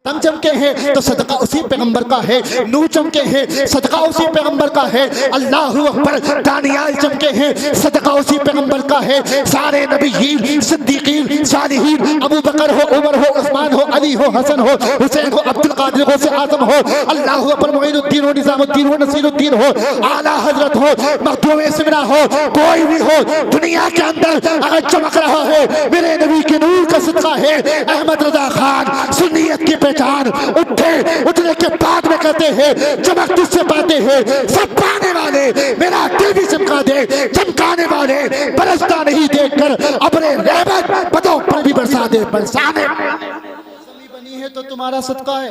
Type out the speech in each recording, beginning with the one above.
तम चमके हैं तो सदका उसी पैगंबर का है, नूर चमके हैं सदका उसी पैगंबर का है, अल्लाहु अकबर दानियाल चमके हैं सदका उसी पैगंबर का है। सारे नबीयीन, सिद्दीकीन, सालिहीन, अबू बकर हो, उमर हो, उस्मान हो, अली हो, हसन हो, हुसैन हो, अब्दुल कादिर हो, से आजम हो, अल्लाहु अकबर मुईनुद्दीन हो, निजामुद्दीन हो, नसीरुद्दीन हो, आला हजरत हो, मखदूम सिमरा हो, कोई भी हो दुनिया के अंदर अगर चमक रहा है मेरे नबी के नूर का सदका है। अहमद रजा खान सुन्नियत की पहचान उठने के बाद में कहते हैं चमक तुझसे पाते हैं सब पाने वाले, मेरा दिल भी चमका दे, चमकाने वाले बरसता नहीं देखकर अपने रहमत पदों पर भी बरसा दे, बरसाने बनी है तो तुम्हारा सदका है,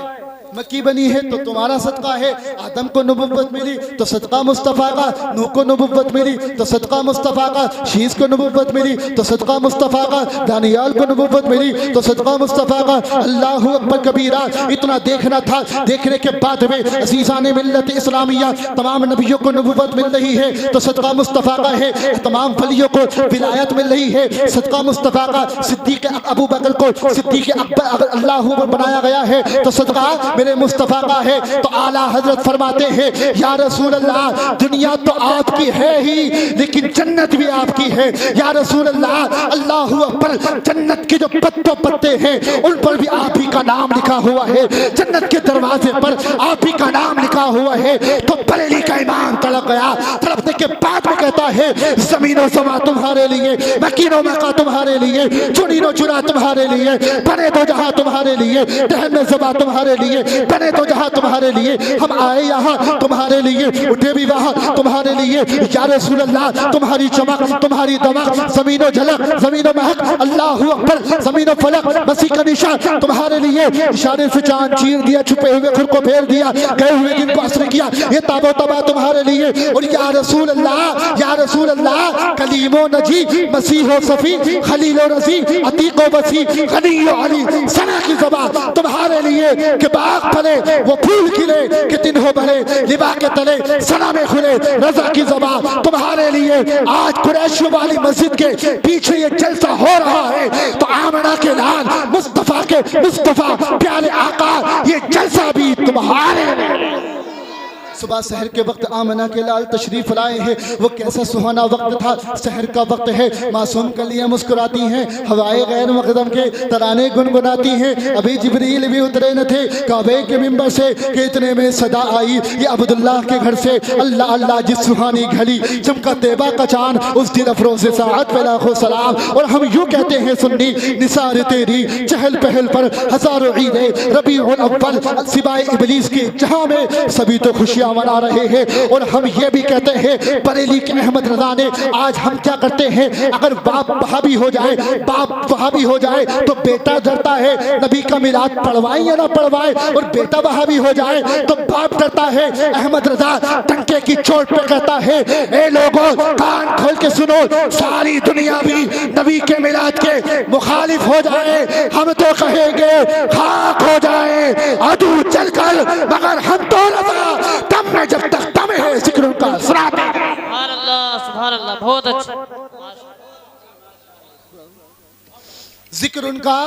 मक्की बनी है तो तुम्हारा सदका है। आदम को नबुव्वत मिली तो सदका मुस्तफ़ा का, नूह को नबुव्वत मिली तो सदका मुस्तफ़ा का, शीस को नबुव्वत मिली तो सदका मुस्तफ़ा का, दानियाल को नबुव्वत मिली तो सदका मुस्तफ़ा का। अल्लाहु अकबर कबीरा। इतना देखना था, देखने के बाद में अज़ीज़ान मिल्लत इस्लामिया तमाम नबियों को नबुव्वत मिल रही है तो सदका मुस्तफ़ा का है, तमाम वलियों को विलायत मिल रही है सदका मुस्तफ़ा का। सिद्दीक़ अबू बकर को सिद्दीक़ अकबर अगर अल्लाहु अकबर बनाया गया है तो सदका मेरे मुस्तफ़ा का है। तो आला हजरत फरमाते हैं या रसूल अल्लाह दुनिया तो आपकी है ही लेकिन जन्नत भी आपकी है। या रसूल अल्लाह अल्लाहु अकबर जन्नत के जो पत्तों पत्ते हैं उन पर भी आप ही का नाम लिखा हुआ है, जन्नत के दरवाजे पर आप ही का नाम लिखा हुआ है। तो बरेली का ईमान तड़प गया, तड़पने के बाद में कहता है ज़मीनो ज़मा तुम्हारे लिए, मकीनो मका तुम्हारे लिए, चुनीनो चुना तुम्हारे लिए, बने तो जहां तुम्हारे लिए, टहलने ज़बा तुम्हारे लिए, बने तो जहां तुम्हारे लिए, हम आए यहाँ तुम्हारे लिए, उठे भी वहां तुम्हारे लिए। या रसूल अल्लाह तुम्हारी चमक, तुम्हारी दमक, ज़मीनो झलक, ज़मीनो महक, अल्लाहु अकबर ज़मीनो फलक, मसीह का निशान तुम्हारे लिए। इशारे से चांद चीर दिया, छुपे हुए खुद को फेर दिया, गए हुए दिन को असर किया, ये ताबो तबा तुम्हारे लिए। और या रसूल अल्लाह, या रसूल अल्लाह कलीमो नजी, मसीहो सफ़ी, खलीलो रज़ी, अतीको बसी, गनीयो अली, सना की ज़बान तुम्हारे लिए कि बाग फले वो फूल खिले कि दिन हो भले, लिबा के तले सना में खुले रजा की ज़बान तुम्हारे लिए। आज कुरैशियों वाली मस्जिद के पीछे ये जलसा हो रहा है तो आमना के लाल मुस्तफ़ा के मुस्तफ़ा प्यारे आका ये जलसा भी तुम्हारे लिए। सुबह सहर के वक्त आमना के लाल तशरीफ लाए हैं, वो कैसा सुहाना वक्त था, सहर का वक्त है, मासूम कलियां मुस्कुराती हैं, हवाएं गैर मकदम के तराने गुनगुनाती हैं। अभी जिब्रील भी उतरे न थे काबे के मिंबर से कि इतने में सदा आई ये अब्दुल्लाह के घर से, अल्लाह अल्लाह जिस सुहानी घड़ी चमका तेबा का चांद उस दिन अफरोज़ साअत पे लाखों सलाम। और हम यूँ कहते हैं सुन्नी निसार तेरी चहल पहल पर हज़ारों ईदें रबीउल अव्वल सिवाय इबलीस की जहाँ में सभी तो खुशियाँ मना रहे हैं। और हम ये भी कहते हैं बरेली के अहमद रजा ने, आज हम क्या करते हैं अगर बाप वहाबी हो जाए, बाप वहाबी हो जाए तो बेटा डरता है नबी का मिलाद पढ़वाए या ना पढ़वाए, और बेटा वहाबी हो जाए तो बाप डरता है। अहमद रजा टंके की चोट पे कहता है ए लोगों कान खोल के सुनो, सारी दुनिया भी नबी के मिलाद के मुखालिफ हो जाए हम तो कहेंगे खाक हो जाए अदू चलकर, मगर हम तो रजा तब में जब तक तब है जिक्र उनका सुनाते हैं। सुभान अल्लाह, बहुत अच्छा जिक्र उनका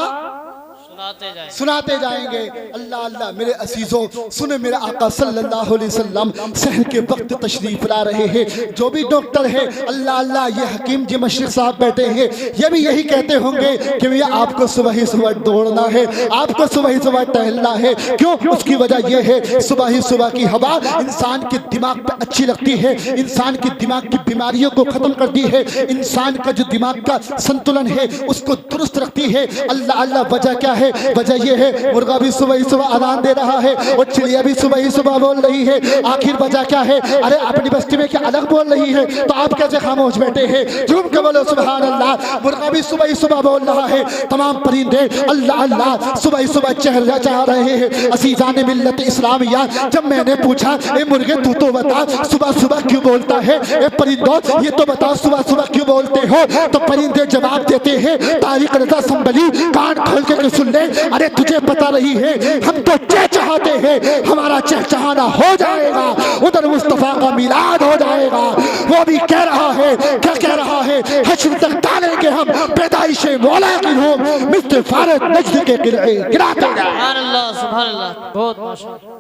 सुनाते जाएंगे। अल्लाह अल्लाह मेरे अजीजों सुने, मेरे आका सल्लल्लाहु अलैहि वसल्लम सहर के वक्त तशरीफ ला रहे हैं। जो भी डॉक्टर है अल्लाह अल्लाह ये हकीम जी मशरिक साहब बैठे हैं, ये भी यही कहते होंगे कि भैया आपको सुबह ही सुबह दौड़ना है, आपको सुबह ही सुबह टहलना है। क्यों? उसकी वजह यह है सुबह ही सुबह की हवा इंसान के दिमाग पे अच्छी लगती है, इंसान के दिमाग की बीमारियों को खत्म करती है, इंसान का जो दिमाग का संतुलन है उसको दुरुस्त रखती है। अल्लाह अल्लाह वजह क्या है? वजह यह है मुर्गा भी सुबह ही सुबह अजान दे रहा है और चिड़िया भी सुबह ही सुबह बोल रही है। आखिर वजह क्या है? अरे अपनी बस्ती में क्या अलग बोल रही है तो आप कैसे खामोश बैठे हैं? झूम के बोलो सुभान अल्लाह। मुर्गा भी सुबह ही सुबह बोल रहा है, तमाम परिंदे अल्लाह अल्लाह सुबह ही सुबह चहल चाह रहे हैं। अज़ीज़ान मिल्लत इस्लामिया, जब मैंने पूछा ए मुर्गे तू तो बता सुबह सुबह क्यों बोलता है, ए परिंदों ये तो बताओ सुबह सुबह क्यों बोलते हो, तो परिंदे जवाब देते हैं तारिक रज़ा संभली कान खोल के सुन ले, अरे तुझे पता नहीं है हम तो चहचहाते हैं, हमारा चहचहाना हो जाएगा उधर मुस्तफ़ा का मिलाद हो जाएगा। वो भी कह रहा है, क्या कह रहा है? हश्र तक डाले डालेंगे हम पैदाइश मौला की रूह मिस्र फारस नजद के किले गिराते जाएंगे। सुभान अल्लाह बहुत माशाअल्लाह।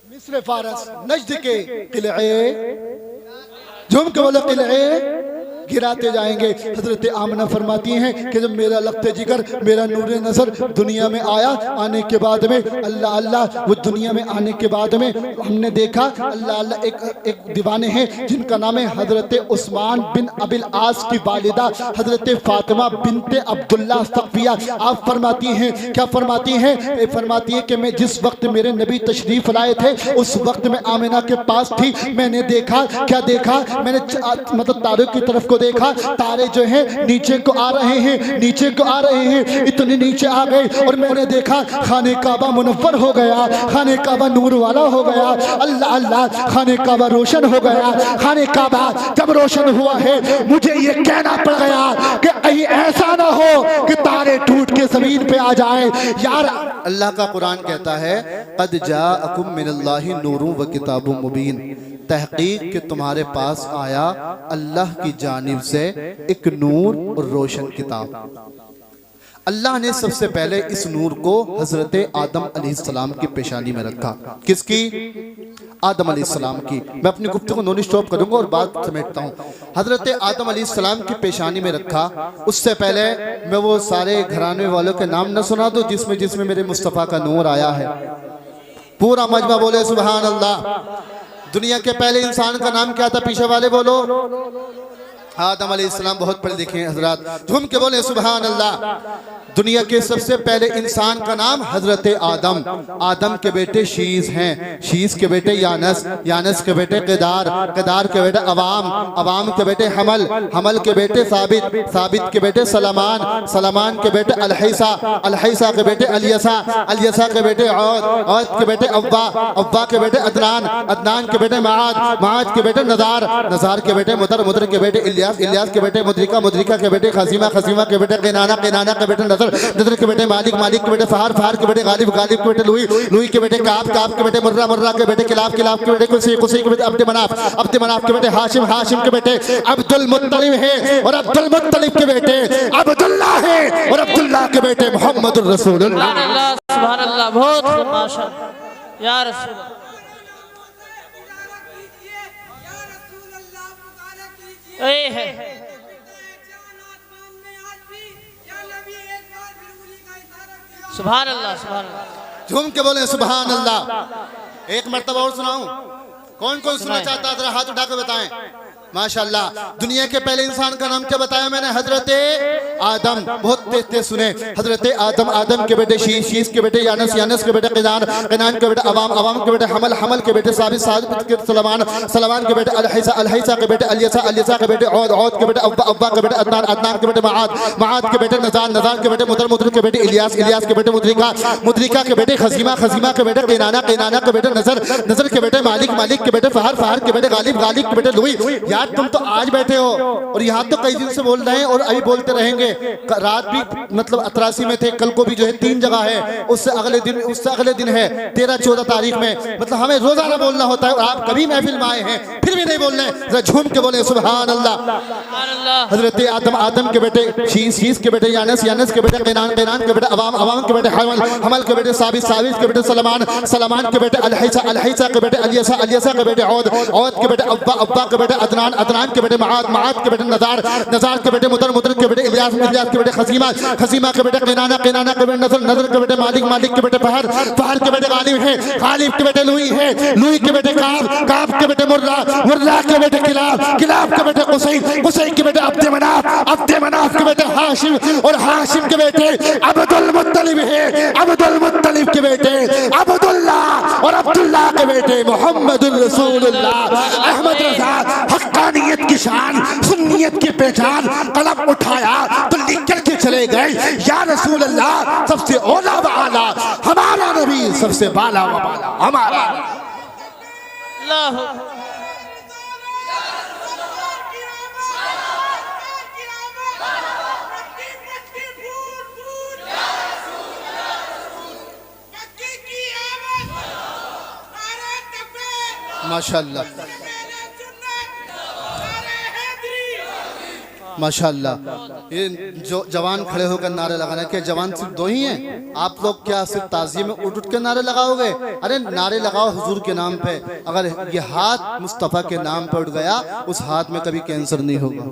मिस्र फारस नजद के किले झूम के बोले किले गिराते जाएंगे। हजरत आमना फरमाती हैं कि जब मेरा लख्त जिगर मेरा नूर नजर दुनिया में आया, आने के बाद में अल्लाह अल्लाह वो दुनिया में आने के बाद में हमने देखा अल्लाह अल्लाह एक दीवाने हैं जिनका नाम है हजरत उस्मान बिन अबिल आस की वालिदा हजरत फातिमा बिनते अब्दुल्ला सफिया। आप फरमाती हैं क्या फरमाती हैं? फरमाती है कि मैं जिस वक्त मेरे नबी तशरीफ लाए थे उस वक्त में आमिना के पास थी। मैंने देखा क्या देखा? मैंने मतलब तारों की तरफ को देखा, तारे जो हैं नीचे को आ रहे हैं, नीचे को आ रहे हैं, इतने नीचे आ गए और मैंने देखा खाने काबा मुनव्वर हो गया, खाने काबा नूर वाला हो गया। अल्लाह अल्लाह खाने काबा रोशन हो गया। खाने काबा जब रोशन हुआ है मुझे ये कहना पड़ गया कि कहीं ऐसा ना हो कि तारे टूट के जमीन पे आ जाए। यार अल्लाह का कुरान कहता है कद जाअकुम मिनल्लाहि नूरुन व किताबुम मुबीन, तहकीक कि तुम्हारे पास आया अल्लाह की जानिब से एक नूर और रोशन किताब। अल्लाह ने सबसे पहले इस नूर को हजरत आदम अलैहिस्सलाम की पेशानी में रखा। किसकी? आदम अलैहिस्सलाम की। मैं अपनी गुफ्तगू नॉन स्टॉप करूंगा और बात समेटता हूँ। हजरत आदम अलैहिस्सलाम की पेशानी में रखा। उससे पहले मैं वो सारे घराने वालों के नाम न सुना दूं जिसमें जिसमें मेरे मुस्तफ़ा का नूर आया है। पूरा मजमा बोले सुभान अल्लाह। दुनिया के पहले इंसान का नाम क्या था? पीछे वाले बोलो। आदम अलैहिस्सलाम। बहुत पढ़े लिखे हैं हजरात, झूम के बोले सुभान अल्लाह। दुनिया के सबसे पहले इंसान का नाम हजरत आदम। आदम के बेटे शीस हैं, शीस के बेटे यानस, यानस के बेटे केदार, केदार के बेटे अवाम, अवाम के बेटे हमल, हमल के बेटे साबित, साबित के बेटे सलमान, सलमान के बेटे अलहैसा, अलहैसा के बेटे अलियसा, अलियसा के बेटे औद, औद के बेटे अव्वा, अव्वा के बेटे अदनान, अदनान के बेटे माद, माद के बेटे नजार, नजार के बेटे मुदर, मुदर के बेटे इलियास, इलियास के बेटे मुद्रिका, मुद्रिका के बेटे खसीमा, खसीमा के बेटे किनाना, किनाना के बेटे नजर, नजर के बेटे मालिक, मालिक के बेटे फहार, फहार के बेटे गालिब, गालिब के बेटे लुई, लुई के बेटे काब, काब के बेटे मुर्रा, मुर्रा के बेटे किलाब, किलाब के बेटे कुसी, कुसी के बेटे अब्द मनाफ, अब्द मनाफ के बेटे हाशिम, हाशिम के बेटे अब्दुल मुत्तलिब है और अब्दुल मुत्तलिब के बेटे अब्दुल्ला है और अब्दुल्ला के बेटे मोहम्मदुर रसूलुल्लाह। सुभान अल्लाह बहुत माशाअल्लाह या रसूल। ए है सुभान अल्लाह, सुभान अल्लाह। झूम के बोले सुभान अल्लाह। एक मर्तबा और सुनाऊं? कौन कौन सुनना चाहता है? जरा हाथ उठा के बताएं। माशाअल्लाह। दुनिया के पहले इंसान का नाम क्या बताया मैंने? हजरत आदम। बहुत तेज तेज सुने। हजरत आदम, आदम के बेटे शीश, शीश के बेटे यानस, यानस के बेटे किनान, किनान के बेटे अवाम, अवाम के बेटे हमल, हमल के बेटे साबित, साबित के सलमान, सलमान के बेटे अलहैसा, अलहैसा के बेटे अलियसा, अलियसा के बेटे औद, औद के बेटे अव्वा, अव्वा के बेटे अदनान, अदनान के बेटे माद, माद के बेटे नजार, नजार के बेटे मुदर, मुदर के बेटे इलियास, इलियास के बेटे मुद्रिका, मुद्रिका के बेटे खसीमा, खसीमा के बेटे किनाना, किनाना के बेटे नजर, नजर के बेटे मालिक, मालिक के बेटे फहार, फहार के बेटे गालिब, गालिब के बेटे लुई। यार तुम तो आज बैठे हो और यहाँ तो कई दिन से बोल रहे हैं और अभी बोलते रहेंगे। रात भी मतलब 83 में थे, कल को भी जो है 3 जगह है, उससे अगले दिन है 13-14 तारीख में। मतलब हमें रोजाना बोलना होता है और आप कभी महफिल में आए हैं फिर भी नहीं बोल रहे। जरा झूम के बोले सुभान अल्लाह। हजरत आदम, आदम के बेटे शीस, शीस के बेटे यानस, यानस के बेटे किनान, किनान के बेटे अवाम, अवाम के बेटे हमल, हमल के बेटे साबित, साबित के बेटे सलमान, सलमान के बेटे अलहैसा, अलहैसा के बेटे अलियसा, अलियसा के बेटे औद, औद के बेटे अव्वा, अव्वा के बेटे अदनान, अदनान के बेटे माद, माद के बेटे नजार, नजार के बेटे मुदर, मुदर के बेटे इलियास, इलियास के बेटे खसीमा, खसीमा के बेटे किनाना, किनाना के बेटे नजर, नजर के बेटे मालिक, मालिक के बेटे फहर, फहर के बेटे गालिब है, गालिब के बेटे लुई है, लुई के बेटे काब, काब के बेटे मुर्रा, मुर्रा के बेटे किलाब, किलाब के बेटे कुसै, कुसै के बेटे अब्द मनाफ, अब्द मनाफ के बेटे हाशिम और हाशिम के बेटे अब्दुल मुत्तलिब है, अब्दुल मुत्तलिब के बेटे अब्दुल्ला और अब्दुल्ला के बेटे मोहम्मदुर रसूलुल्लाह। अहमद रजा हक्कानियत की शान, सुन्नियत की पहचान, कलम उठाया तो लिख करके चले गए या रसूल अल्लाह सबसे औला व आला, हमारा नबी सबसे बाला व बाला, हमारा अल्लाह। माशाअल्लाह। माशाल्लाह। ये जो जवान खड़े होकर नारे लगाना, क्या जवान सिर्फ दो ही हैं? आप लोग क्या सिर्फ ताज़िये में उठ उठ के नारे लगाओगे? अरे नारे लगाओ हुजूर के नाम पे। अगर ये हाथ मुस्तफ़ा के नाम पे उठ गया, उस हाथ में कभी कैंसर नहीं होगा,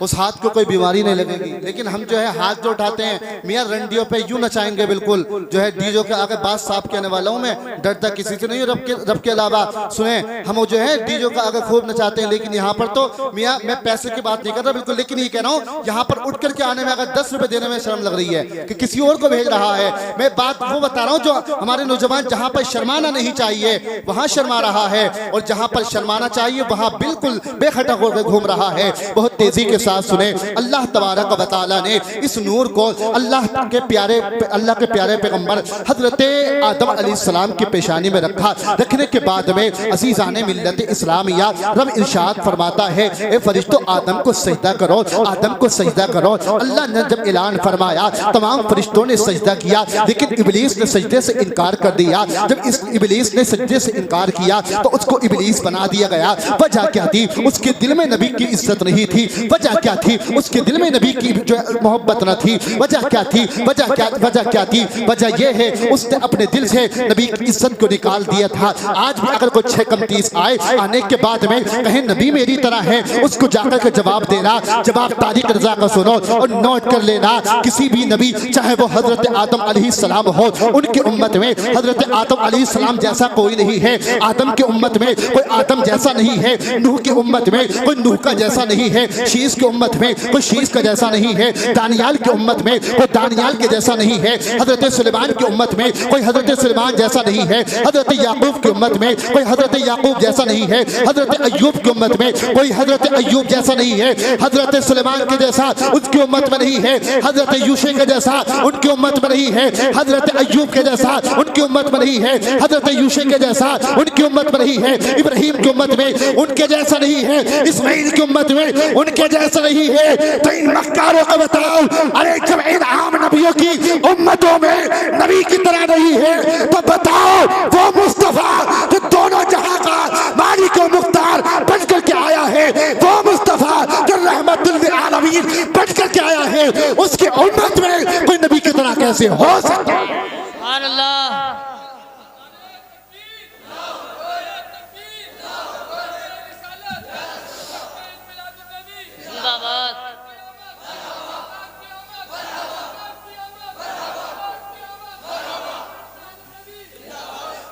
उस हाथ को कोई बीमारी नहीं लगेगी। लेकिन हम जो है हाथ जो उठाते हैं मियाँ रंडियों पे यूं नचाएंगे, बिल्कुल जो है डीजो के आगे बात साफ कहने वाला हूँ मैं, डरता किसी से नहीं हूँ रब के अलावा। सुने, हम जो है डीजो का आगे खूब नचाते हैं, लेकिन यहाँ पर तो मियाँ मैं पैसे की बात नहीं कर रहा बिल्कुल, लेकिन ये कह रहा हूँ यहाँ पर उठ करके आने में अगर 10 रुपए देने में शर्म लग रही है कि किसी और को भेज रहा है। मैं बात वो बता रहा हूँ जो हमारे नौजवान जहाँ पर शर्माना नहीं चाहिए वहाँ शर्मा रहा है, और जहाँ पर शर्माना चाहिए वहाँ बिल्कुल बेखटक होकर घूम रहा है। बहुत तेजी के साथ सुने, अल्लाह तबारक व तआला ने इस नूर को अल्लाह के प्यारे पैगंबर हजरत आदम अलैहिस्सलाम की पेशानी में रखा। रखने के बाद में अजीज़ाने मिल्लत इस्लामिया रब इरशाद फरमाता है, ए फरिश्तों आदम को सजदा करो, आदम को सजदा करो। अल्लाह ने जब ऐलान फरमाया तमाम फरिश्तों ने सजदा किया, लेकिन इब्लीस ने सजदे से इनकार कर दिया। जब इस इब्लीस ने सजदे से इनकार किया तो उसको इब्लीस बना दिया गया। वजह क्या थी? उसके दिल में नबी की इज्जत नहीं थी। वजह क्या थी? उसके दिल में नबी की जो मोहब्बत न थी। वजह क्या थी? वजह क्या थी? वजह यह है उसने अपने दिल से नबी की इज्जत को निकाल दिया था। आज भी अगर कोई 6 कम 30 आए, आने के बाद में कहे नबी मेरी तरह है, उसको जाकर के जवाब देना। जवाब तारिक रज़ा का सुनो और नोट कर लेना। किसी भी नबी चाहे वो हजरत आदम अलैहिस्सलाम हो, उनकी उम्मत में हजरत आदम अलैहिस्सलाम जैसा कोई नहीं है। आदम की उम्मत में कोई आदम जैसा नहीं है। नूह की उम्मत में कोई नूह का जैसा नहीं है। शीश की उम्मत में कोई शीश का जैसा नहीं है। दानियाल की उम्मत में कोई दानियाल के जैसा नहीं है। हजरत सुलेमान की उम्मत में कोई हजरत सुलेमान जैसा नहीं है। हजरत याकूब की उम्मत में कोई हजरत याकूब जैसा नहीं है। हजरत अय्यूब की उम्मत में कोई हजरत अय्यूब जैसा नहीं है। हजरत सुलेमान के जैसा उसकी उम्मत में नहीं है। हजरत यूसुफ के जैसा उनकी उम्मत में नहीं है। हजरत अय्यूब के जैसा उनकी उम्मत में नहीं है। हजरत यूसुफ के जैसा उनकी उम्मत में नहीं है। इब्राहिम की उम्मत में उनके जैसा नहीं है। इस्माइल की उम्मत में उनके जैसा नहीं है। तो इन मक्कारों को बताओ, अरे जब इन आम नबियों की उम्मतों में नबी की तरह नहीं है तो बताओ वो मुस्तफा जो दोनों जहां का मालिक और मुख्तार बन करके आया है, वो मुस्तफा जो रहमतुल लिल आलमीन बन करके आया है, उसकी उम्मत में कोई नबी की तरह कैसे हो सकता है? सुभान अल्लाह। जिंदाबाद।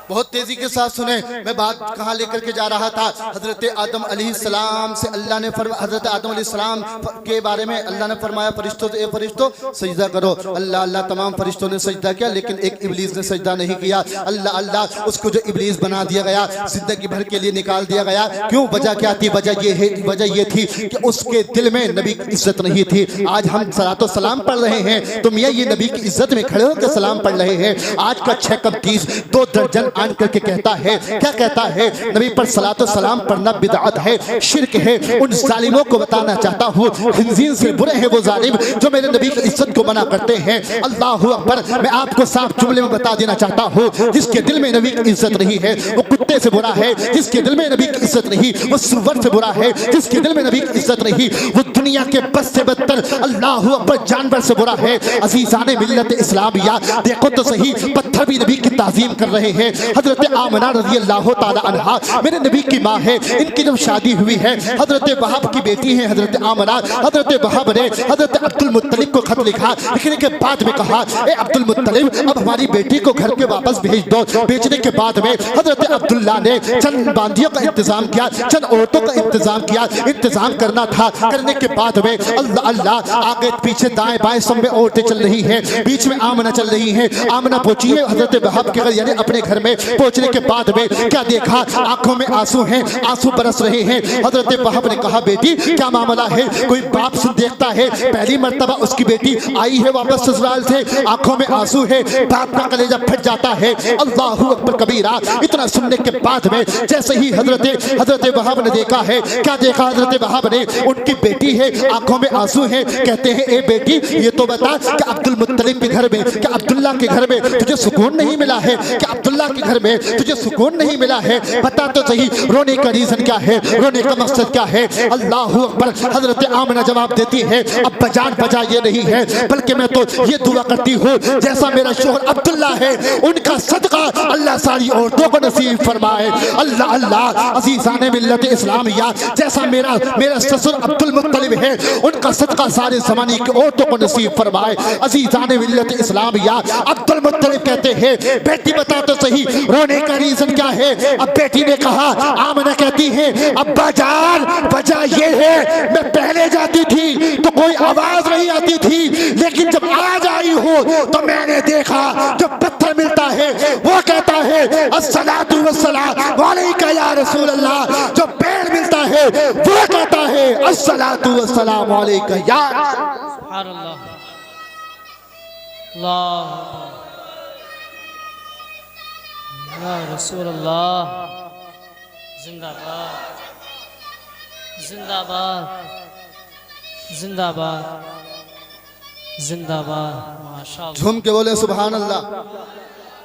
बहुत तेजी के साथ सुने, मैं बात कहाँ लेकर के जा रहा था। हजरत आदम अलैहिस्सलाम से अल्लाह ने हजरत आदम अलैहिस्सलाम के बारे में अल्लाह ने फरमाया फरिश्तों से, ए फरिश्तों सजदा करो। अल्लाह अल्लाह तमाम फरिश्तों ने सजदा किया, लेकिन एक इब्लीस ने सजदा नहीं किया। अल्लाह अल्लाह उसको जो इब्लीस बना दिया गया, जिंदगी भर के लिए निकाल दिया गया। क्यों? वजह क्या थी? वजह ये थी कि उसके दिल में नबी की इज्जत नहीं थी। आज हम सलातो सलाम पढ़ रहे हैं तो मियाँ ये नबी की इज्जत में खड़े होकर सलाम पढ़ रहे हैं। आज का 6 कम 30 2 दर्जन आन करके कहता है, क्या कहता है? नबी पर सलातो सलाम पढ़ना बिदअत है, शिर्क है। उन जालिमों को बताना चाहता हूँ, खिंजीर से बुरे हैं वो जालिम जो मेरे नबी की इज्जत को मना करते हैं। अल्लाहु अकबर। मैं आपको साफ जुमले में बता देना चाहता हूँ, जिसके दिल में नबी की इज्जत नहीं है वो कुत्ते से बुरा है। जिसके दिल में नबी की इज्जत नहीं वो सुअर से बुरा है। जिसके दिल में नबी की इज्जत नहीं वो दुनिया के बस से बदतर अल्लाहु अकबर जानवर से बुरा है। अजीज़ाने मिल्लत इस्लामिया देखो तो सही, पत्थर भी नबी की ताज़ीम कर रहे हैं। हजरत आमना रज़ी अल्लाह ताला अन्हा मेरे नबी की माँ है। इनकी जब शादी हुई है, हजरत वहाब की बेटी है हजरत आमना। हजरत वहाब ने हजरत अब्दुल मुत्तलिब को खत लिखा। लिखने के बाद में कहा, ए अब्दुल मुत्तलिब अब हमारी बेटी को घर के वापस भेज दो। बेचने के बाद में हजरत अब्दुल्ला ने चंद बांदियों का इंतजाम किया, चंद औरतों का इंतजाम किया। इंतजाम करना था, करने के बाद में अल्लाह अल्लाह आगे पीछे दाएं बाएं सब में औरतें चल रही हैं, बीच में आमना चल रही है। आमना पहुंची है हजरत वहाब के घर, यानी अपने घर में। पहुंचने के बाद में क्या देखा? आंखों में आंसू हैं, आंसू बरस रहे हैं। हजरत वहाब ने कहा, बेटी क्या मामला है? कोई बाप से देखता है पहली मर्तबा उसकी बेटी आई है वापस ससुराल से, आंखों में आंसू है, बाप का कलेजा फट जाता है। अल्लाहू अकबर कबीरा। इतना सुनने के बाद में जैसे ही हजरत वहाब ने देखा है, क्या देखा हजरत वहाब ने? उनकी बेटी है, आंखों में आंसू है। कहते हैं, ए बेटी ये तो बता कि अब्दुल मुत्तलिब के घर में, क्या अब्दुल्ला के घर में तुझे सुकून नहीं मिला है? क्या अब्दुल्ला के घर में तुझे सुकून नहीं मिला है, बता तो सही रोने का रीजन क्या है, रोने का मकसद क्या है। अल्लाह अकबर। हजरत आमिना जवाब देती है, अब जान बजा ये नहीं है, बल्कि मैं तो ये दुआ करती हूँ जैसा मेरा शोहर अब्दुल्ला है उनका सदका अल्लाह सारी औरतों को नसीब फरमाए। अल्लाह अल्लाह अजीज़ाने मिल्लत इस्लामिया, जैसा मेरा ससुर अब्दुल मुत्तलिब है उनका सदका सारे ज़माने की औरतों को नसीब फरमाए। अजीज़ाने मिल्लत इस्लामिया, अब्दुल मुत्तलिब कहते हैं, बेटी बता तो सही रोने का रीजन क्या है। अब बेटी ने कहा, आमिना कहती है, अब्बा जान वजह ये है मैं पहले जाती थी तो कोई आवाज नहीं आती थी, लेकिन जब आज आई हो तो मैंने देखा जो पत्थर मिलता है वो कहता है अस्सलातु वस्सलाम अलैका या रसूल अल्लाह, जो पेड़ मिलता है वो कहता है अस्सलातु वस्सलाम अलैका या सुभान अल्लाह। अल्लाह या रसूल अल्लाह। जिंदाबाद जिंदाबाद जिंदाबाद जिंदाबाद। माशाअल्लाह। झूम के बोले सुभान अल्लाह।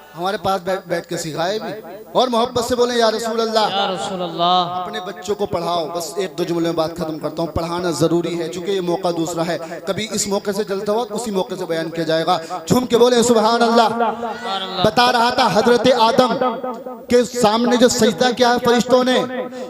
हमारे पास बैठ के सिखाए भी और मोहब्बत से बोले या रसूल अल्लाह। या रसूल अल्लाह। अपने बच्चों को पढ़ाओ। बस एक दो जुमले में बात खत्म करता हूँ, पढ़ाना जरूरी है क्योंकि ये मौका दूसरा है, कभी इस मौके से जलता हुआ उसी मौके से बयान किया जाएगा। झूम के बोले सुभान अल्लाह। बता रहा था हजरत आदम के सामने जो सजदा किया है फरिश्तों ने,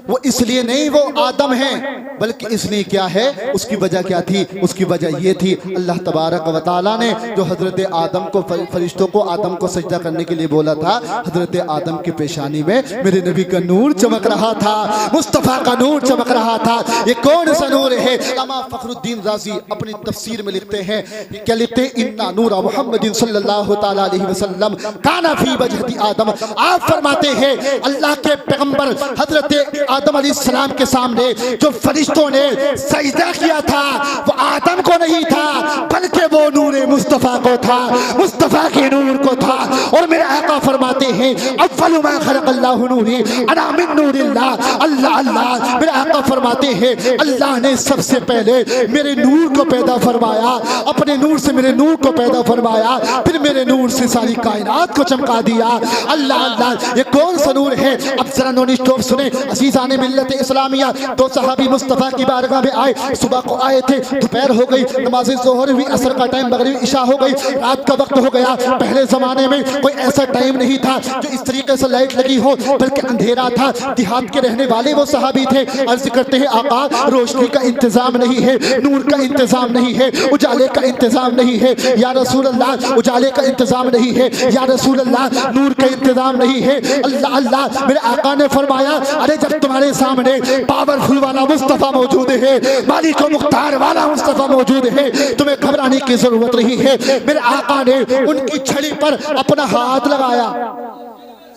वो इसलिए नहीं वो आदम है, बल्कि इसलिए क्या है, उसकी वजह क्या थी, उसकी वजह ये थी अल्लाह तबारक व तआला ने जो हजरत आदम को फरिश्तों को आदम को सजदा करने के लिए बोला था, हजरत आदम की पेशानी में मेरे नबी का नूर चमक रहा था, मुस्तफा का नूर चमक रहा था। ये कौन सा नूर है? अल्लामा फखरुद्दीन राजी अपनी तफसीर में लिखते हैं, क्या लिखते हैं, इन्ना नूरा मुहम्मदिन सल्लल्लाहु तआला अलैहि वसल्लम काना फी वजहती आदम। आप फरमाते हैं अल्लाह के पैगंबर हजरत आदम अलैहिस्सलाम के सामने जो फरिश्तों ने सजदा किया था वो आदम को नहीं था, बल्कि वो नूर मुस्तफा को था, मुस्तफा के नूर को था। और मेरे आका फरमाते हैं अव्वलु मा खलक़ल्लाहु नूरी अना मिन नूरिल्लाह। अल्लाह अल्लाह मेरे आका फरमाते हैं अल्लाह ने सबसे पहले मेरे नूर को पैदा फरमाया, अपने नूर से मेरे नूर को पैदा फरमाया, फिर मेरे नूर से सारी कायनात को चमका दिया। अल्लाह अल्लाह ये कौन सा नूर है? अब जरा नॉन स्टॉप सुने अज़ीज़ाने मिल्लत इस्लामिया। दो सहाबी मुस्तफा की बारगाह में आए, सुबह को आए थे, दोपहर हो गई, नमाज़ ज़ोहर हुई, असर का टाइम, मगरिब इशा हो गई, रात का वक्त हो गया। पहले जमाने में कोई ऐसा टाइम नहीं था जो इस तरीके से लाइट लगी हो, बल्कि अंधेरा था। देहात के रहने वाले वो सहाबी थे। अर्ज करते हैं आका रोशनी का इंतजाम नहीं है, नूर का इंतजाम नहीं है, उजाले का इंतजाम नहीं है या रसूल अल्लाह, उजाले का इंतजाम नहीं है या रसूल अल्लाह, नूर का इंतजाम नहीं है। अल्लाह अल्लाह मेरे आका ने फरमाया अरे जब तुम्हारे सामने पावरफुल वाला मुस्तफा मौजूद है, मालिक व मुख्तार वाला मुस्तफा मौजूद है, तुम्हें घबराने की जरूरत नहीं है। मेरे आका ने उनकी छड़ी पर अपना हाथ लगाया,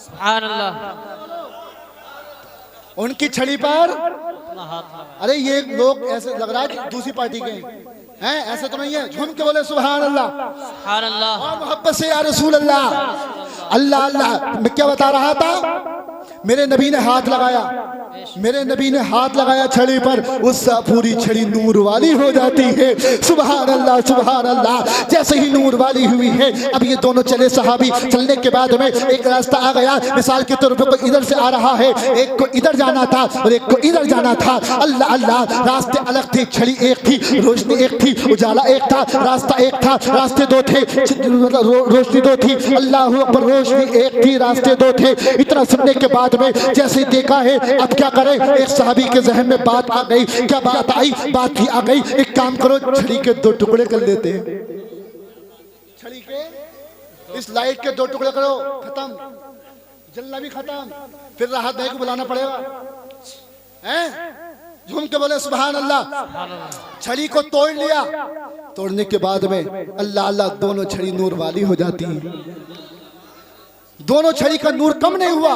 सुभान अल्लाह। उनकी छड़ी पर अपना हाथ लगा। अरे ये लोग ऐसे लग रहा है कि दूसरी पार्टी के हैं, ऐसे तो नहीं है। झूम के बोले सुभान अल्लाह। सुभान अल्लाह। और मोहब्बत से या रसूल अल्लाह। अल्लाह अल्लाह मैं क्या बता रहा था, मेरे नबी ने हाथ लगाया, मेरे नबी ने हाथ लगाया छड़ी पर, उससे पूरी छड़ी नूर वाली हो जाती है। सुभान अल्लाह सुभान अल्लाह। जैसे ही नूर वाली हुई है, अब ये दोनों चले सहाबी, चलने के बाद में एक रास्ता आ गया, मिसाल के तौर पर कोई इधर से आ रहा है, एक को इधर जाना था और एक को इधर जाना था। अल्लाह अल्लाह रास्ते अलग थे, छड़ी एक थी, रोशनी एक थी, उजाला एक था, रास्ता एक था, रास्ते दो थे, रोशनी दो थी। अल्लाह अकबर, रोशनी एक थी, रास्ते दो थे। इतना सुनने के बाद में जैसे देखा है अब क्या करें, एक सहाबी के जहन में बात आ गई। क्या बात आई? बात ही आ गई, एक काम करो छड़ी के दो टुकड़े कर लेते हैं, छड़ी के इस लाइट के दो टुकड़े करो, खत्म, जलना भी खत्म, फिर राहत भाई को बुलाना पड़ेगा। हैं? झूम के बोले सुभान अल्लाह। छड़ी को तोड़ लिया, तोड़ने के बाद में अल्लाह अल्लाह दोनों छड़ी नूर वाली हो जाती है। दोनों छड़ी का नूर कम नहीं हुआ,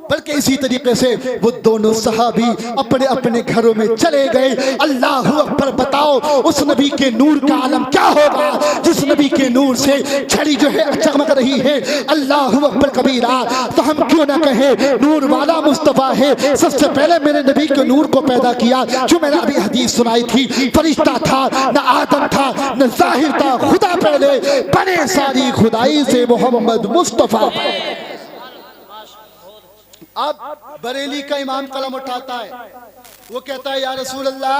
बल्कि इसी तरीके से वो दोनों सहाबी अपने अपने घरों में चले गए। अल्लाह अकबर। बताओ उस नबी के नूर का आलम क्या होगा जिस नबी के नूर से छड़ी जो है चमक रही है। अल्लाह अकबर कबीरा। तो हम क्यों ना कहें नूर वाला मुस्तफा है। सबसे पहले मेरे नबी के नूर को पैदा किया, जो मैंने अभी हदीस सुनाई थी, फरिश्ता था न आदम था न जाहिर था, खुदा पहले बने सारी खुदाई से मोहम्मद मुस्तफा। अब बरेली का इमाम कलम उठाता है, वो कहता है या रसूल अल्लाह,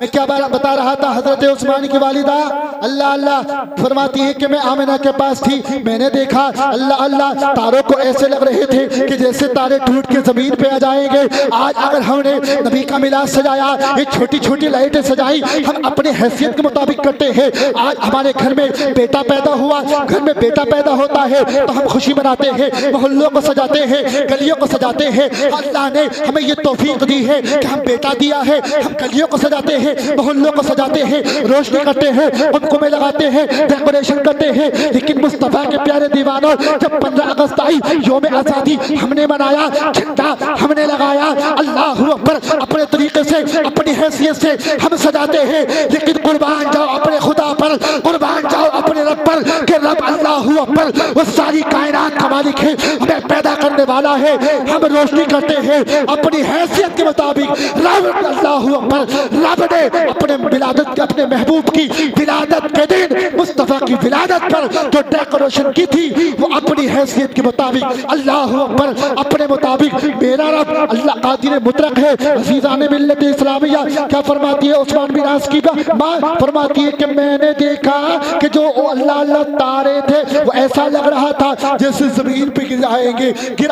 मैं क्या बता रहा था, हजरत उस्मान की वालिदा अल्लाह अल्लाह फरमाती है कि मैं आमिना के पास थी, मैंने देखा अल्लाह अल्लाह तारों को ऐसे लग रहे थे कि जैसे तारे टूट के जमीन पे आ जाएंगे। आज अगर हमने नबी का मिलाद सजाया, ये छोटी छोटी लाइटें सजाई, हम अपने हैसियत के मुताबिक करते हैं। आज हमारे घर में बेटा पैदा हुआ, घर में बेटा पैदा होता है तो हम खुशी मनाते हैं, मोहल्लों को सजाते हैं, गलियों को सजाते हैं। अल्लाह ने हमें ये तौफीक दी है कि हम बेटा दिया है, हम गलियों को सजाते हैं, मोहल्लों को सजाते हैं, रोशनी करते हैं, उनको में लगाते हैं, डेकोरेशन करते हैं। लेकिन मुस्तफा के प्यारे दीवानों, जब 15 अगस्त आई, यौम आज़ादी हमने मनाया, झंडा हमने लगाया, अल्लाह अकबर अपने तरीके से, अपनी हैसियत से हम सजाते हैं। लेकिन कुर्बान जाओ अपने खुदा पर, कुर्बान जाओ अपने रब पर कि रब अल्लाह अकबर वो सारी कायनात का मालिक है, हमें पैदा करने वाला है। हम रोशनी करते हैं अपनी हैसियत के मुताबिक। रब अल्लाह अकबर, रब ने अपने विलादत के, अपने महबूब की विलादत के दिन मुस्तफा की विलादत पर जो डेकोरेशन की थी वो अपनी हैसियत के मुताबिक, अल्लाह अकबर अपने मुताबिक। मेरा रब अल्लाह कादिर मुतलक है। अज़ीज़ान मिल्लत इस्लामिया क्या फरमाती है उस्मान बिन आस की माँ फरमाती है कि मैंने देखा कि जो अल्लाह अल्लाह तारे थे वो ऐसा लग रहा था जैसे जमीन पे गिर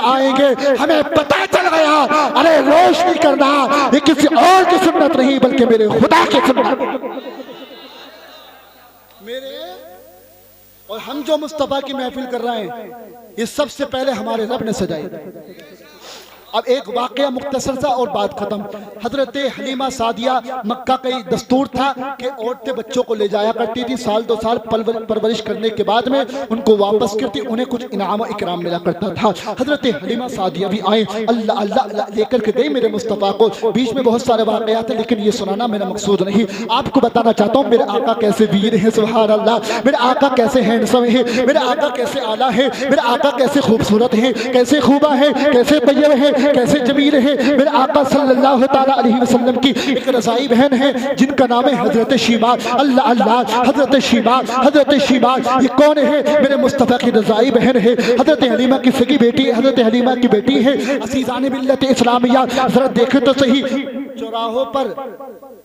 आएंगे। हमें पता चल गया, अरे रोशनी करना ये किसी और की सुन्नत नहीं बल्कि मेरे खुदा की सुन्नत। मेरे और हम जो मुस्तफा की महफिल कर रहे हैं, ये सबसे पहले हमारे रब ने सजाई। अब एक वाकया मुख्तसर सा और बात खत्म। हजरत हलीमा सादिया, मक्का का दस्तूर था कि औरतें बच्चों को ले जाया करती थी, साल 2 साल परवरिश करने के बाद में उनको वापस करती, उन्हें कुछ इनाम इकराम मिला करता था। हजरत हलीमा सादिया भी आए, अल्लाह अल्लाह लेकर के गई मेरे मुस्तफ़ा को। बीच में बहुत सारे वाकयात हैं लेकिन ये सुनाना मेरा मकसूद नहीं। आपको बताना चाहता हूँ मेरे आका कैसे वीर हैं, सुभान अल्लाह। मेरे आका कैसे हैंडसम है, मेरे आका कैसे आला है, मेरे आका कैसे खूबसूरत है, कैसे खूबा है, कैसे तैयब है, कैसे जमील है। मेरे आका सल्लल्लाहु ताला अलैहि वसल्लम की एक रज़ाई बहन है जिनका नाम है हजरत शीमा। अल्लाह अल्लाह, हजरत शीमा, हजरत शीमा ये कौन है? मेरे मुस्तफ़ा की रज़ाई बहन है, हजरत हलीमा की सगी बेटी, हजरत हलीमा की बेटी है। अज़ीज़ान मिल्लत इस्लामिया जरा देखे तो सही, चौराहों पर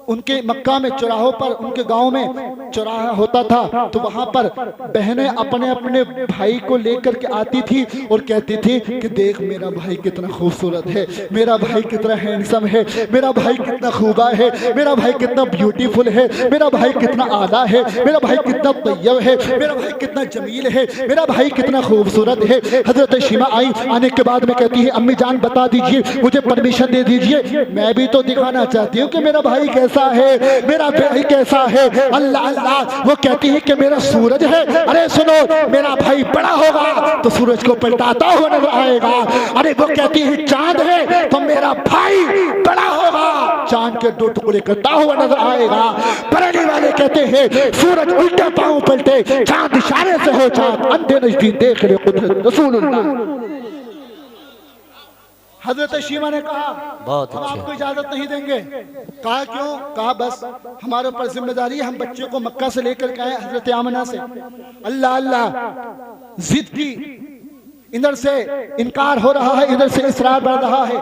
उनके मक्का में चौराहों पर, उनके गांव में चौराहा होता था तो वहां पर बहनें अपने अपने भाई को लेकर के आती थी और कहती थी कि देख मेरा भाई कितना खूबसूरत है, मेरा भाई कितना हैंडसम है, मेरा भाई कितना खूबा है, मेरा भाई कितना ब्यूटीफुल है, मेरा भाई कितना आला है, मेरा भाई कितना तैयब है, मेरा भाई कितना जमील है, मेरा भाई कितना खूबसूरत है। हजरत शीमा आई, आने के बाद में कहती है अम्मी जान बता दीजिए, मुझे परमिशन दे दीजिए, मैं भी तो दिखाना चाहती हूँ कि मेरा भाई कैसा है, मेरा भाई कैसा है। अल्लाह अल्लाह, वो कहती है कि मेरा सूरज है, अरे सुनो मेरा भाई बड़ा होगा तो सूरज को पलटाता हुआ नजर आएगा। अरे वो कहती है चांद है तो मेरा भाई बड़ा होगा, चांद के 2 टुकड़े करता हुआ नजर आएगा। बरेली वाले कहते हैं सूरज उल्टे पांव पलटे, चांद इशारे से हो, चांद अंधे नजदीक देख ले कुदरत रसूलुल्लाह। हजरत शीमा ने कहा बहुत हम आपको इजाजत नहीं देंगे। कहा क्यों? कहा बस हमारे ऊपर जिम्मेदारी है, हम बच्चे को मक्का से लेकर के आए हजरत आमना से। अल्लाह अल्लाह, जिद की, इधर से इनकार हो रहा है, इधर से इसरार बढ़ रहा है।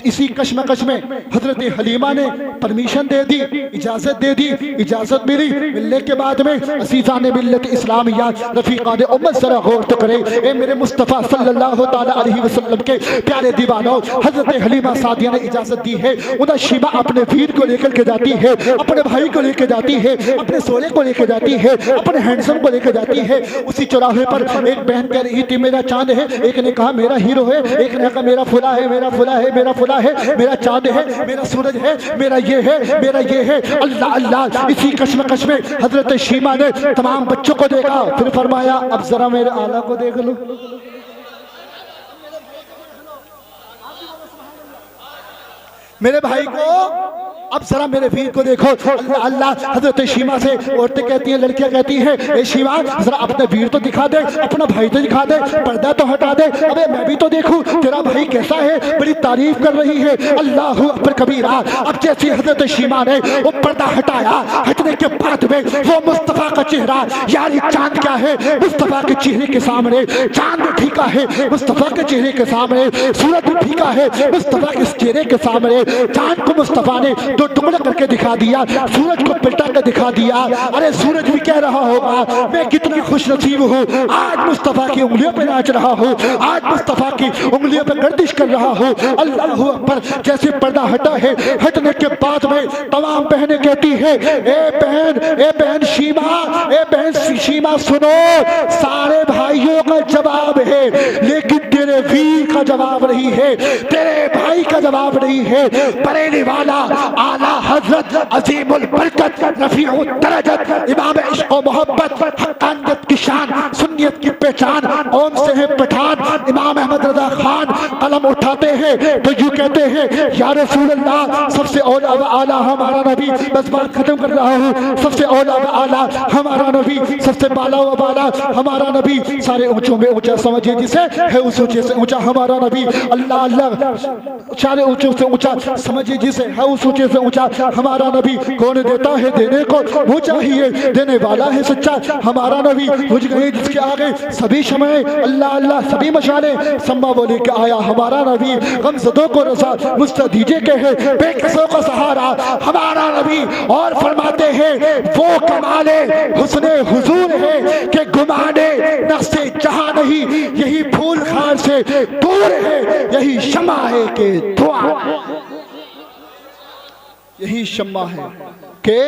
इसी कश्मकश में हजरत हलीमा ने परमिशन दे दी, इजाजत दे दी। इजाजत मिली, मिलने के बाद में अज़ीज़ान मिल्लत इस्लामिया रफ़ीक़ान उम्मत ज़रा गौर तो करें। ए मेरे मुस्तफ़ा सल्लल्लाहु ताला अलैहि वसल्लम के प्यारे दीवानों, हजरत हलीमा सादिया ने इजाजत दी है। उधर शीमा अपने वीर को लेकर के जाती है, अपने भाई को लेकर जाती है, अपने सोले को लेकर जाती है, अपने हैंडसम को लेकर जाती है। उसी चौराहे पर एक बहन कह रही थी मेरा चांद है, एक ने कहा मेरा हीरो है, एक ने कहा मेरा फुला है, मेरा फुला है, मेरा फुला है, मेरा चांद है, मेरा सूरज है, मेरा ये है, मेरा ये है। अल्लाह अल्लाह, इसी कश्मकश में हजरत शीमा ने तमाम बच्चों को देखा, फिर फरमाया अब जरा मेरे आला को देख लो। मेरे भाई को अब जरा मेरे वीर को देखो, अल्लाह अल्लाह। हजरत शीमा से औरतें कहती हैं, लड़कियां कहती हैं, ए शीमा जरा अपना वीर तो दिखा दे, अपना भाई तो दिखा दे, पर्दा तो हटा दे, अबे मैं भी तो देखूं तेरा भाई कैसा है। बड़ी तारीफ कर रही है, अल्लाह अकबर कबीरा। अब जैसे हजरत शीमा ने वो पर्दा हटाया, हटने के बाद में वो मुस्तफा का चेहरा, यार ये चांद क्या है मुस्तफा के चेहरे के सामने, चांद भी फीका है मुस्तफा के चेहरे के सामने, सूरज भी फीका है मुस्तफा के चेहरे के सामने। चांद को मुस्तफा ने दो टुकड़े करके दिखा दिया, सूरज को पलटा कर दिखा दिया। अरे सूरज भी कह रहा होगा मैं कितना खुश नसीब हूँ, आज मुस्तफा की उंगलियों पे नाच रहा हूँ, आज मुस्तफा की उंगलियों पे गर्दिश कर रहा हूँ। अल्लाह अकबर। जैसे पर्दा हटा है, हटने के बाद में तमाम बहनें कहती है, ए बहन शीमा, ए बहन शीमा सुनो, सारे भाइयों का जवाब है लेकिन तेरे वीर का जवाब नहीं है, तेरे भाई का जवाब नहीं है। बरेली वाला आला हजरत अजीमुल बरकत रफीउद दरजत इमाम इश्क व मोहब्बत हक्कानियत की शान सुन्नियत की पहचान ओम से है पठान इमाम अहमद रजा खान कलम उठाते हैं तो यूं कहते हैं, या रसूल अल्लाह सबसे औला व आला हमारा नबी। बस बात खत्म कर रहा हूँ। सबसे औला व आला हमारा नबी, सबसे बाला व बाला हमारा नबी, सारे ऊंचों में ऊंचा समझिए जिसे है उस ऊंचे से ऊंचा हमारा नबी। अल्लाह अल्लाह। सारे ऊंचों से ऊंचा समझिए जिसे है उस ऊंचे से ऊंचा हमारा नबी। कौन देता है देने को वो चाहिए, देने वाला है सच्चा हमारा नबी। बुझ गए जिसके आगे सभी शमए, अल्लाह अल्लाह सभी मशाले, सम्मा बोले के आया हमारा नबी। गमज़दों को रसा मुस्तदीजे के है, बेकसों का सहारा हमारा नबी। और फरमाते हैं वो कमाले हुस्ने हुजूर है कि गुमाने नक्शे जहां नहीं, यही फूल खार से दूर है, यही शमा है के दुआ, यही शम्मा है के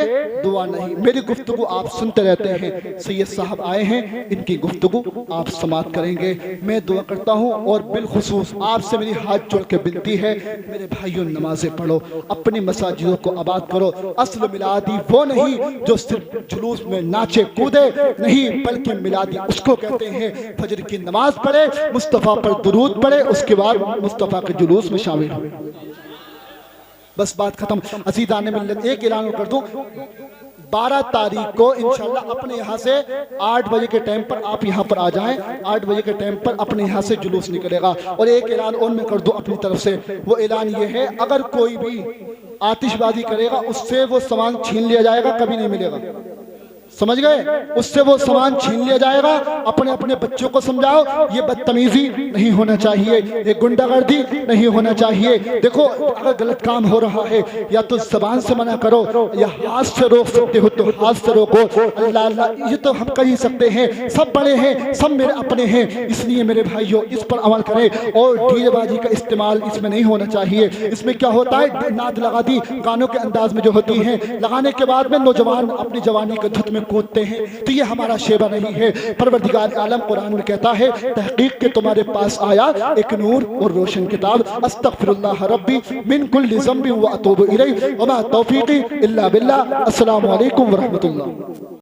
दुआ नहीं। मेरी गुफ्तगू आप सुनते रहते हैं, सैयद साहब आए हैं, इनकी गुफ्तगू आप समाप्त करेंगे। मैं दुआ करता हूँ और बिलखुसूस आपसे मेरी हाथ जोड़ के विनती है, मेरे भाइयों नमाजें पढ़ो, अपनी मसाजिदों को आबाद करो। असल मिलादी वो नहीं जो सिर्फ जुलूस में नाचे कूदे, नहीं बल्कि मिलादी उसको कहते हैं फजर की नमाज पढ़े, मुस्तफ़ा पर दुरूद पढ़े, उसके बाद मुस्तफ़ा के जुलूस में शामिल हो। बस बात खत्म। अज़ीज़ान मिल्लत एक ऐलान कर दूं, 12 तारीख को इंशाल्लाह अपने यहाँ से 8 बजे के टाइम पर आप यहाँ पर आ जाएं। 8 बजे के टाइम पर अपने यहाँ से जुलूस निकलेगा। और एक ऐलान और मैं कर दूं अपनी तरफ से, वो ऐलान ये है, अगर कोई भी आतिशबाजी करेगा उससे वो सामान छीन लिया जाएगा, कभी नहीं मिलेगा। समझ गए? उससे वो सामान छीन लिया जाएगा। अपने अपने बच्चों को समझाओ, ये बदतमीजी नहीं होना चाहिए, ये गुंडागर्दी नहीं होना चाहिए। देखो अगर गलत काम हो रहा है या तो जबान से मना करो या हाथ से रोक सकते हो तो हाथ से रोको। अल्लाह अल्लाह ये तो हम कर ही सकते हैं, सब बड़े हैं, सब मेरे अपने हैं, इसलिए मेरे भाइयों इस पर अमल करें। और डीजेबाजी का इस्तेमाल इसमें नहीं होना चाहिए। इसमें क्या होता है, नाद लगा दी गानों के अंदाज में जो होती हैं, लगाने के बाद में नौजवान अपनी जवानी के धुत में कूदते हैं, तो ये हमारा शेबा नहीं है। परवरदिगार आलम कुरान में कहता है, तहकीक के तुम्हारे पास आया एक नूर और रोशन किताब, अस्तगफिरुल्लाह रब्बी मिन कुल्ली ज़ंबि व अतूबु इलैहि व मा तौफीकी इल्ला बिल्लाह। अस्सलामु अलैकुम व रहमतुल्लाह।